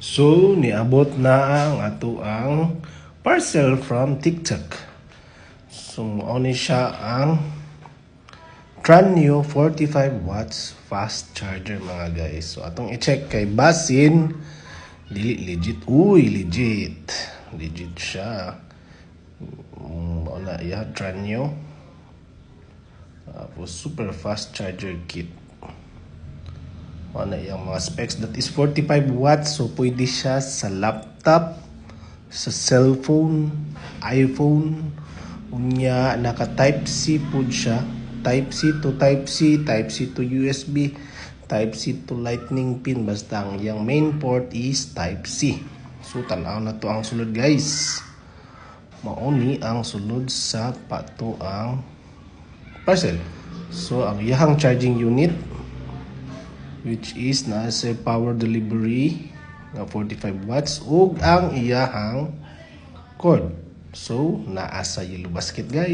So, niabot na ang ato ang parcel from TikTok. So, mauni siya ang Tranio 45 watts fast charger mga guys. So, atong i-check kay Basin. Dili legit. Uy, legit. Legit siya. Wala ya, Tranio. Tapos, super fast charger kit. Ano yung mga specs, that is 45 watts, so pwede siya sa laptop, sa cellphone, iPhone. Unya naka type C po siya, type C to type C, type C to USB, type C to lightning pin, basta ang yung main port is type C. So tanaw na to ang sulod guys. Mauni ang sulod sa pato ang parcel. So ang iyang charging unit, which is nasa power delivery nga 45 watts ug ang iyahang cord. So naa sa yellow basket guys.